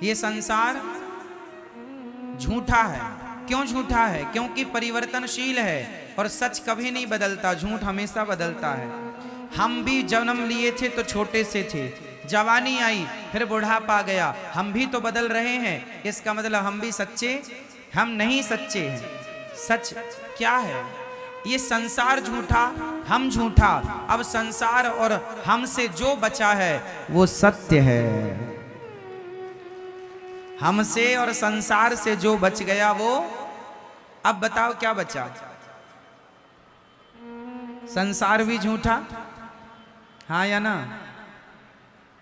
ये संसार झूठा है। क्यों झूठा है? क्योंकि परिवर्तनशील है और सच कभी नहीं बदलता, झूठ हमेशा बदलता है। हम भी जन्म लिए थे तो छोटे से थे, जवानी आई फिर बुढ़ापा गया, हम भी तो बदल रहे हैं। इसका मतलब हम भी सच्चे, हम नहीं सच्चे हैं। सच क्या है? ये संसार झूठा, हम झूठा। अब संसार और हमसे जो बचा है वो सत्य है। हमसे और संसार से जो बच गया वो, अब बताओ क्या बचा? संसार भी झूठा, हाँ या ना?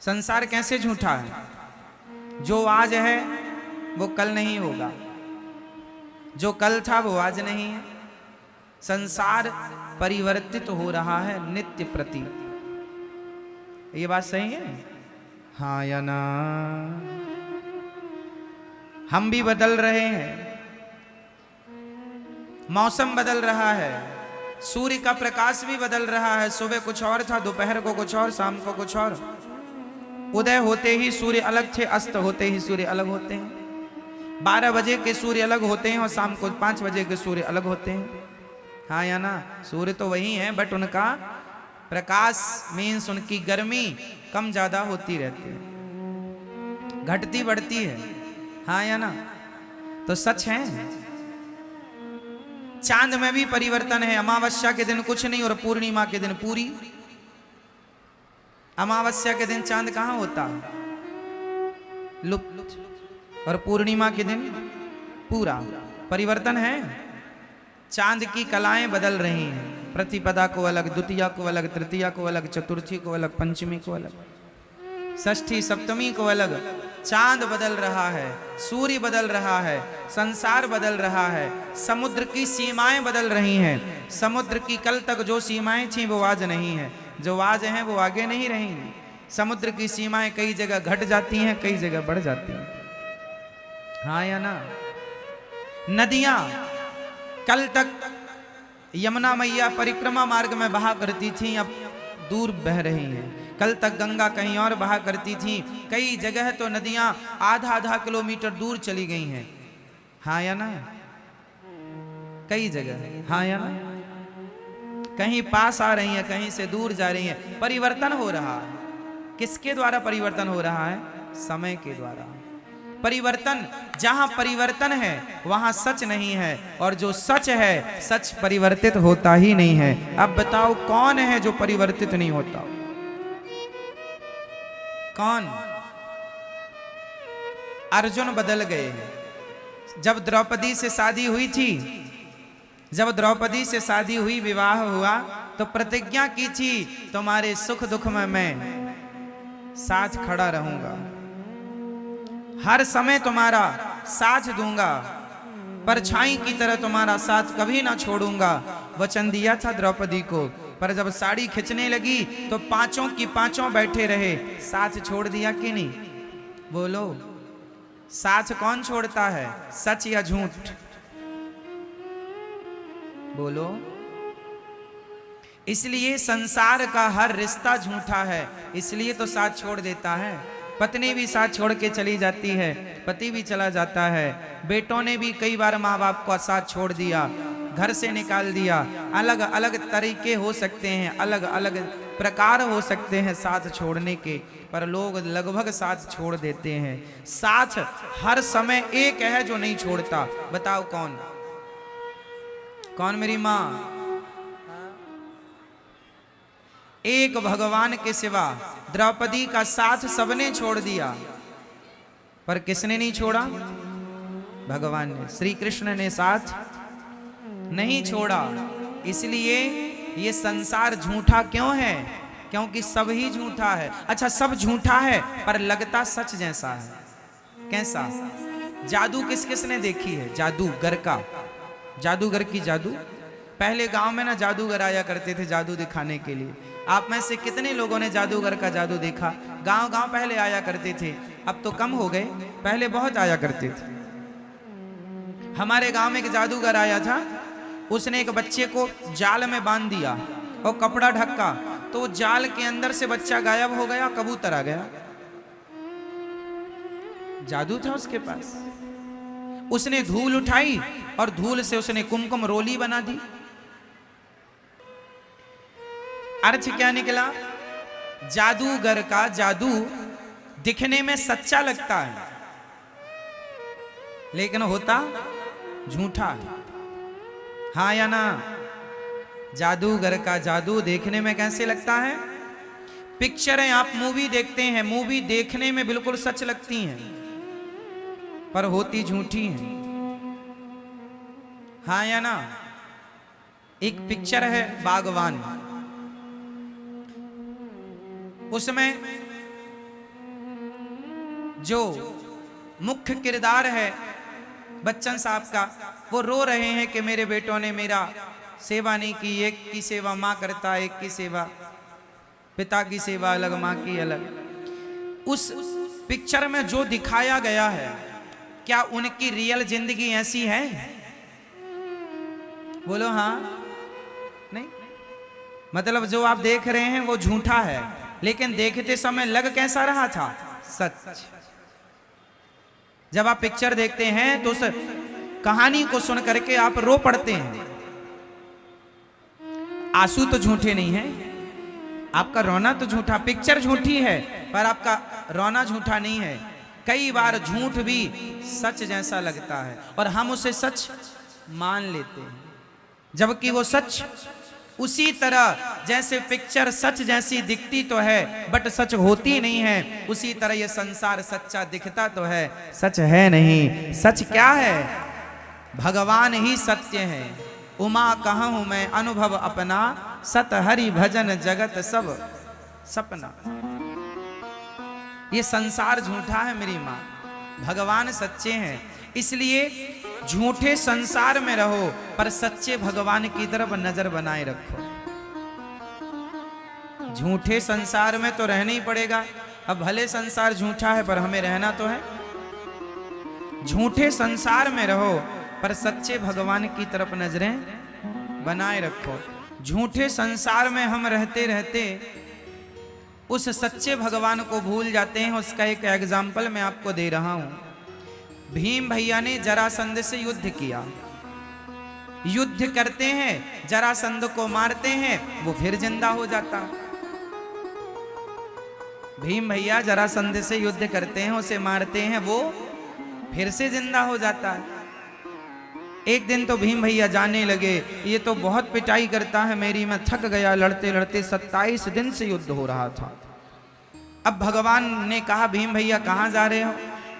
संसार कैसे झूठा है? जो आज है वो कल नहीं होगा, जो कल था वो आज नहीं है। संसार परिवर्तित हो रहा है नित्य प्रति। ये बात सही है, हाँ या ना? हम भी बदल रहे हैं, मौसम बदल रहा है, सूर्य का प्रकाश भी बदल रहा है। सुबह कुछ और था, दोपहर को कुछ और, शाम को कुछ और। उदय होते ही सूर्य अलग थे, अस्त होते ही सूर्य अलग होते हैं। 12 बजे के सूर्य अलग होते हैं और शाम को 5 बजे के सूर्य अलग होते हैं, हाँ या ना? सूर्य तो वही है, बट उनका प्रकाश मीन्स उनकी गर्मी कम ज्यादा होती रहती है, घटती बढ़ती है, हाँ या ना? तो सच है। चांद में भी परिवर्तन है। अमावस्या के दिन कुछ नहीं और पूर्णिमा के दिन पूरी। अमावस्या के दिन चांद कहां होता? लुप्त। और पूर्णिमा के दिन पूरा। परिवर्तन है। चांद की कलाएं बदल रही हैं। प्रतिपदा को अलग, द्वितीया को अलग, तृतीया को अलग, चतुर्थी को अलग, पंचमी को अलग, षष्ठी सप्तमी को अलग। चांद बदल रहा है, सूर्य बदल रहा है, संसार बदल रहा है, समुद्र की सीमाएं बदल रही हैं। समुद्र की कल तक जो सीमाएं थीं वो आज नहीं है, जो आज हैं वो आगे नहीं रहेंगी। समुद्र की सीमाएं कई जगह घट जाती हैं, कई जगह बढ़ जाती हैं, हाँ या ना? नदियां कल तक यमुना मैया परिक्रमा मार्ग में बहा करती थीं, अब दूर बह रही हैं। कल तक गंगा कहीं और बहा करती थी, कई जगह तो नदियां आधा किलोमीटर दूर चली गई हैं, हाँ या ना? कई जगह, हाँ या ना? कहीं पास आ रही हैं, कहीं से दूर जा रही हैं। परिवर्तन हो रहा है। किसके द्वारा परिवर्तन हो रहा है? समय के द्वारा। परिवर्तन, जहां परिवर्तन है वहां सच नहीं है, और जो सच है, सच परिवर्तित होता ही नहीं है। अब बताओ कौन है जो परिवर्तित नहीं होता? कौन? अर्जुन बदल गए हैं। जब द्रौपदी से शादी हुई थी, जब द्रौपदी से शादी हुई, विवाह हुआ, तो प्रतिज्ञा की थी तुम्हारे सुख दुख में मैं साथ खड़ा रहूंगा, हर समय तुम्हारा साथ दूंगा, परछाई की तरह तुम्हारा साथ कभी ना छोड़ूंगा। वचन दिया था द्रौपदी को, पर जब साड़ी खिंचने लगी तो पांचों की पांचों बैठे रहे। साथ छोड़ दिया कि नहीं? बोलो, साथ कौन छोड़ता है? सच या झूठ? बोलो। इसलिए संसार का हर रिश्ता झूठा है, इसलिए तो साथ छोड़ देता है। पत्नी भी साथ छोड़ के चली जाती है, पति भी चला जाता है, बेटों ने भी कई बार माँ बाप को साथ छोड़ दिया, घर से निकाल दिया। अलग अलग तरीके हो सकते हैं, अलग अलग प्रकार हो सकते हैं साथ छोड़ने के, पर लोग लगभग साथ छोड़ देते हैं। साथ हर समय एक है जो नहीं छोड़ता, बताओ कौन? कौन मेरी माँ? एक भगवान के सिवा द्रौपदी का साथ सबने छोड़ दिया, पर किसने नहीं छोड़ा? भगवान ने, श्री कृष्ण ने साथ नहीं छोड़ा। इसलिए ये संसार झूठा क्यों है? क्योंकि सब ही झूठा है। अच्छा, सब झूठा है पर लगता सच जैसा है। कैसा? जादू किस किस ने देखी है? जादूगर का, जादूगर की जादू। पहले गांव में ना जादूगर आया करते थे जादू दिखाने के लिए। आप में से कितने लोगों ने जादूगर का जादू देखा? गांव गांव पहले आया करते थे, अब तो कम हो गए, पहले बहुत आया करते थे। हमारे गांव में एक जादूगर आया था, उसने एक बच्चे को जाल में बांध दिया और कपड़ा ढका, तो जाल के अंदर से बच्चा गायब हो गया, कबूतर आ गया। जादू था उसके पास। उसने धूल उठाई और धूल से उसने कुमकुम रोली बना दी। अर्थ क्या निकला? जादूगर का जादू दिखने में सच्चा लगता है, लेकिन होता झूठा है। हाँ या ना? जादूगर का जादू देखने में कैसे लगता है? पिक्चरें आप मूवी देखते हैं, मूवी देखने में बिल्कुल सच लगती हैं, पर होती झूठी हैं। हाँ या ना? एक पिक्चर है बागवान, उसमें जो मुख्य किरदार है बच्चन साहब का, वो रो रहे हैं कि मेरे बेटों ने मेरा सेवा नहीं की। एक की सेवा माँ करता, एक की सेवा पिता की सेवा अलग, माँ की अलग। उस पिक्चर में जो दिखाया गया है, क्या उनकी रियल जिंदगी ऐसी है? बोलो हाँ नहीं? मतलब जो आप देख रहे हैं वो झूठा है, लेकिन देखते समय लग कैसा रहा था? सच। जब आप पिक्चर देखते हैं तो उस कहानी को सुन करके आप रो पड़ते हैं। आंसू तो झूठे नहीं है, आपका रोना तो झूठा। पिक्चर झूठी है पर आपका रोना झूठा नहीं है। कई बार झूठ भी सच जैसा लगता है और हम उसे सच मान लेते हैं, जबकि वो सच उसी तरह जैसे पिक्चर सच जैसी दिखती तो है बट सच होती नहीं है, उसी तरह ये संसार सच्चा दिखता तो है, सच है नहीं। सच क्या है? भगवान ही सत्य है। उमा कहूं मैं अनुभव अपना, सत हरि भजन जगत सब सपना। ये संसार झूठा है मेरी माँ, भगवान सच्चे हैं। इसलिए झूठे संसार में रहो पर सच्चे भगवान की तरफ नजर बनाए रखो। झूठे संसार में तो रहना ही पड़ेगा। अब भले संसार झूठा है पर हमें रहना तो है। झूठे संसार में रहो पर सच्चे भगवान की तरफ नजरें बनाए रखो। झूठे संसार में हम रहते रहते उस सच्चे भगवान को भूल जाते हैं। उसका एक एग्जाम्पल मैं आपको दे रहा हूं। भीम भैया ने जरासंध से युद्ध किया। युद्ध करते हैं, जरासंध को मारते हैं, वो फिर जिंदा हो जाता। भीम भैया जरासंध से युद्ध करते हैं, उसे मारते हैं, वो फिर से जिंदा हो जाता है। एक दिन तो भीम भैया जाने लगे, ये तो बहुत पिटाई करता है मेरी, मैं थक गया लड़ते लड़ते। 27 दिन से युद्ध हो रहा था। अब भगवान ने कहा भीम भैया कहाँ जा रहे हो?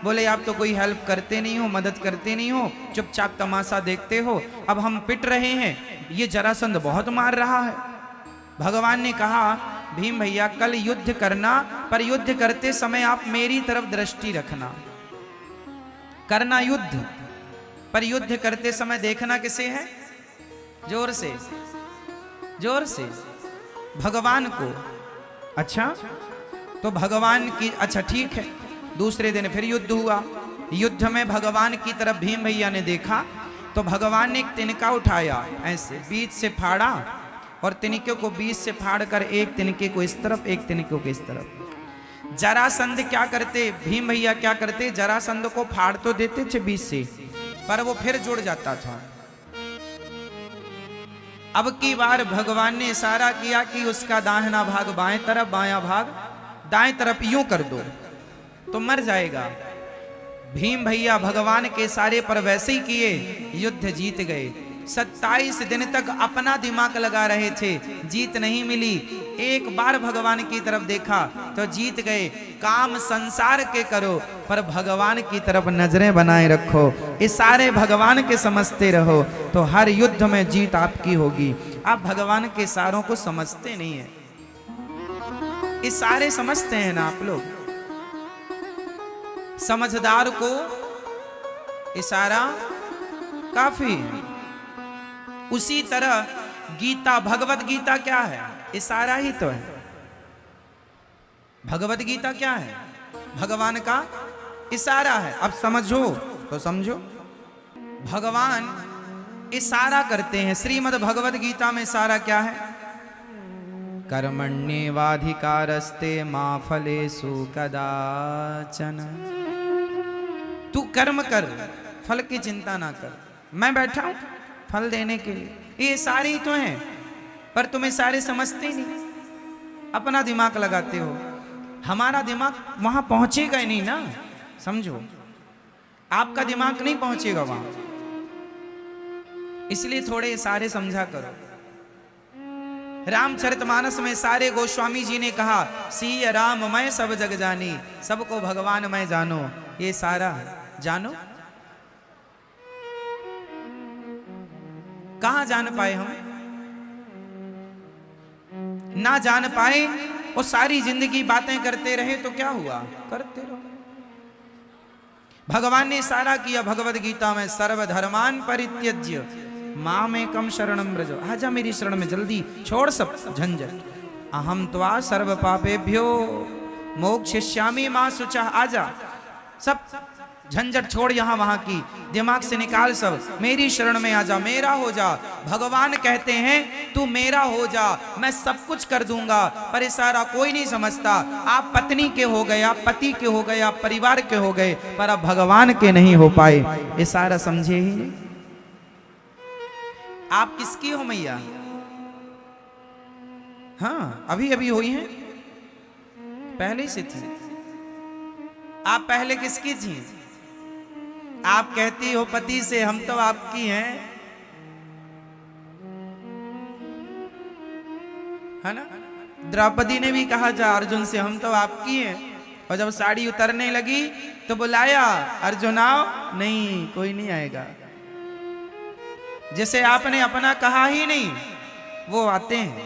बोले आप तो कोई हेल्प करते नहीं हो, मदद करते नहीं हो, चुपचाप तमाशा देखते हो। अब हम पिट रहे हैं, ये जरासंध बहुत मार रहा है। भगवान ने कहा भीम भैया कल युद्ध करना, पर युद्ध करते समय आप मेरी तरफ दृष्टि रखना। करना युद्ध, पर युद्ध करते समय देखना किसे है? जोर से, जोर से, भगवान को। अच्छा तो भगवान की, अच्छा ठीक है। दूसरे दिन फिर युद्ध हुआ। युद्ध में भगवान की तरफ भीम भैया ने देखा तो भगवान ने एक तिनका उठाया, ऐसे बीच से फाड़ा और तिनके को बीच से फाड़ कर एक तिनके को इस तरफ, एक तिनके को इस तरफ। जरासंध क्या करते, भीम भैया क्या करते, जरासंध को फाड़ तो देते थे बीच से, पर वो फिर जुड़ जाता था। अब की बार भगवान ने इशारा किया कि उसका दाहिना भाग बाएं तरफ, बायां भाग दाएं तरफ, यूं कर दो तो मर जाएगा। भीम भैया भगवान के इशारे पर वैसे ही किए, युद्ध जीत गए। 27 दिन तक अपना दिमाग लगा रहे थे, जीत नहीं मिली। एक बार भगवान की तरफ देखा तो जीत गए। काम संसार के करो पर भगवान की तरफ नजरें बनाए रखो। इशारे भगवान के समझते रहो तो हर युद्ध में जीत आपकी होगी। आप भगवान के इशारों को समझते नहीं है, इशारे समझते हैं ना आप लोग। समझदार को इशारा काफी है। उसी तरह गीता, भगवत गीता क्या है? इशारा ही तो है। भगवत गीता क्या है? भगवान का इशारा है। अब समझो तो समझो, भगवान इशारा करते हैं। श्रीमद् भगवत गीता में इशारा क्या है? कर्मण्येवाधिकारस्ते मा फलेषु कदाचन। तू कर्म कर, फल की चिंता ना कर, मैं बैठा हूं फल देने के लिए। ये सारे ही तो हैं, पर तुम्हें सारे समझते ही नहीं, अपना दिमाग लगाते हो। हमारा दिमाग वहां पहुंचेगा ही नहीं ना, समझो, आपका दिमाग नहीं पहुंचेगा वहां, इसलिए थोड़े सारे समझा करो। रामचरितमानस में सारे गोस्वामी जी ने कहा, सिय राम मैं सब जग जानी, सबको भगवान मैं जानो। ये सारा जानो, कहां जान पाए हम? ना जान पाए, वो सारी जिंदगी बातें करते रहे तो क्या हुआ? करते रहो। भगवान ने सारा किया भगवद गीता में, सर्वधर्मान परित्यज्य मामेकम शरणम व्रज। आजा मेरी शरण में, जल्दी छोड़ सब झंझट। अहम त्वा सर्व पापेभ्यो मोक्षयिष्यामि मा शुचः। आजा, सब झंझट छोड़ यहां वहां की, दिमाग से निकाल सब, मेरी शरण में आजा, मेरा हो जा। भगवान कहते हैं तू मेरा हो जा, मैं सब कुछ कर दूंगा। पर इशारा कोई नहीं समझता। आप पत्नी के हो गए, आप पति के हो गए, आप परिवार के हो गए, पर अब भगवान के नहीं हो पाए। इशारा समझे ही नहीं। आप किसकी हो मैया? हाँ, अभी अभी हुई हैं, पहले से थी। आप पहले किसकी थी? आप कहती हो पति से, हम तो आपकी हैं, है ना? द्रौपदी ने भी कहा जा अर्जुन से, हम तो आपकी हैं। और जब साड़ी उतरने लगी तो बुलाया, अर्जुन आओ, नहीं कोई नहीं आएगा। जिसे आपने अपना कहा ही नहीं वो आते हैं।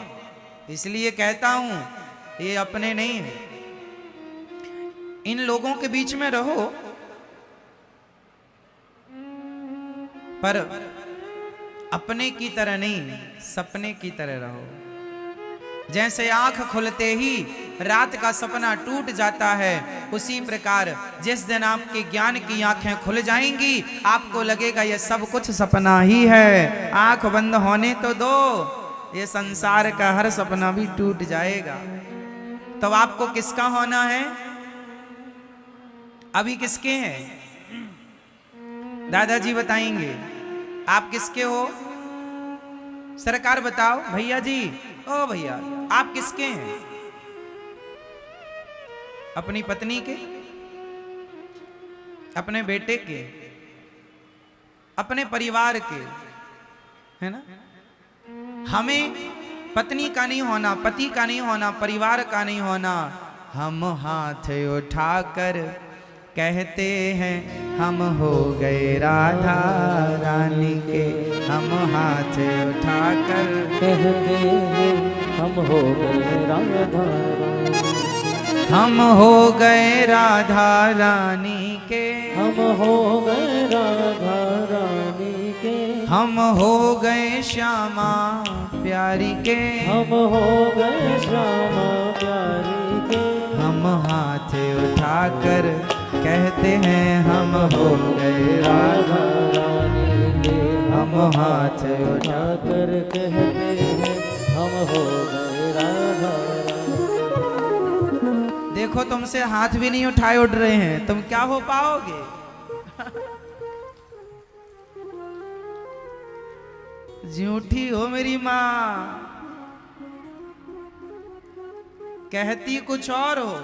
इसलिए कहता हूं ये अपने नहीं है। इन लोगों के बीच में रहो, पर अपने की तरह नहीं, सपने की तरह रहो। जैसे आंख खुलते ही रात का सपना टूट जाता है, उसी प्रकार जिस दिन आपके ज्ञान की आंखें खुल जाएंगी, आपको लगेगा ये सब कुछ सपना ही है। आंख बंद होने तो दो, ये संसार का हर सपना भी टूट जाएगा। तो आपको किसका होना है? अभी किसके हैं? दादाजी बताएंगे। आप किसके हो? सरकार बताओ। भैया जी, ओ भैया, आप किसके हैं? अपनी पत्नी के, अपने बेटे के, अपने परिवार के, है ना? हमें पत्नी का नहीं होना, पति का नहीं होना, परिवार का नहीं होना। हम हाथ उठाकर कहते हैं हम हो गए राधा रानी के। हम हाथ उठाकर कहते हैं हम हो गए राधा रानी। हम हो गए राधा रानी के। हम हो गए राधा रानी के। हम हो गए श्यामा प्यारी के। हम हो गए श्यामा प्यारी के। हम हाथ उठाकर कहते हैं हम हो गए राधा रानी के। हम हाथ उठाकर कहते हैं हम हो गए राधा रानी। देखो तुमसे हाथ भी नहीं उठाए उठ रहे हैं, तुम क्या हो पाओगे? झूठी हो मेरी माँ, कहती कुछ और हो,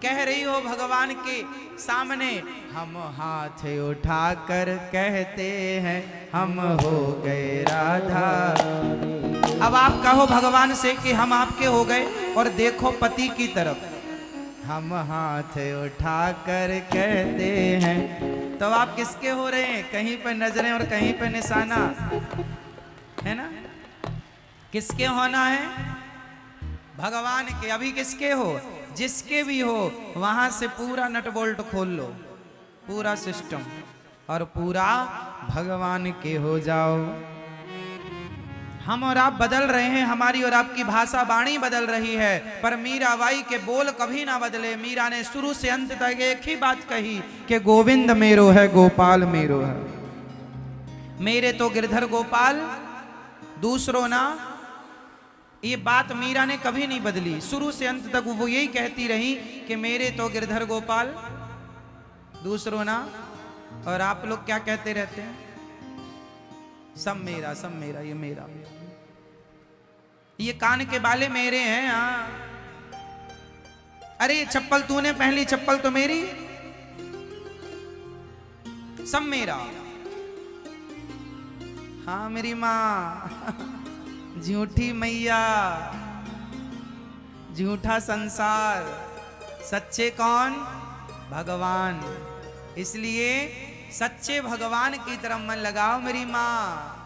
कह रही हो भगवान के सामने हम हाथ उठाकर कहते हैं हम हो गए राधा। अब आप कहो भगवान से कि हम आपके हो गए, और देखो पति की तरफ, हम हाथ उठाकर कहते हैं। तो आप किसके हो रहे हैं? कहीं पर नजरें और कहीं पर निशाना, है ना? किसके होना है? भगवान के। अभी किसके हो? जिसके भी हो, वहां से पूरा नट बोल्ट खोल लो, पूरा सिस्टम, और पूरा भगवान के हो जाओ। हम और आप बदल रहे हैं, हमारी और आपकी भाषा वाणी बदल रही है, पर मीराबाई के बोल कभी ना बदले। मीरा ने शुरू से अंत तक एक ही बात कही कि गोविंद मेरो है, गोपाल मेरो है। मेरे तो गिरधर गोपाल, दूसरों ना। ये बात मीरा ने कभी नहीं बदली, शुरू से अंत तक वो यही कहती रही कि मेरे तो गिरधर गोपाल, दूसरों ना। और आप लोग क्या कहते रहते हैं? सब मेरा, ये मेरा, ये कान के बाले मेरे हैं। हाँ, अरे ये चप्पल तूने पहनी, चप्पल तो मेरी, सब मेरा। हाँ मेरी माँ, झूठी मैया, झूठा संसार, सच्चे कौन? भगवान। इसलिए सच्चे भगवान की तरफ मन लगाओ मेरी माँ।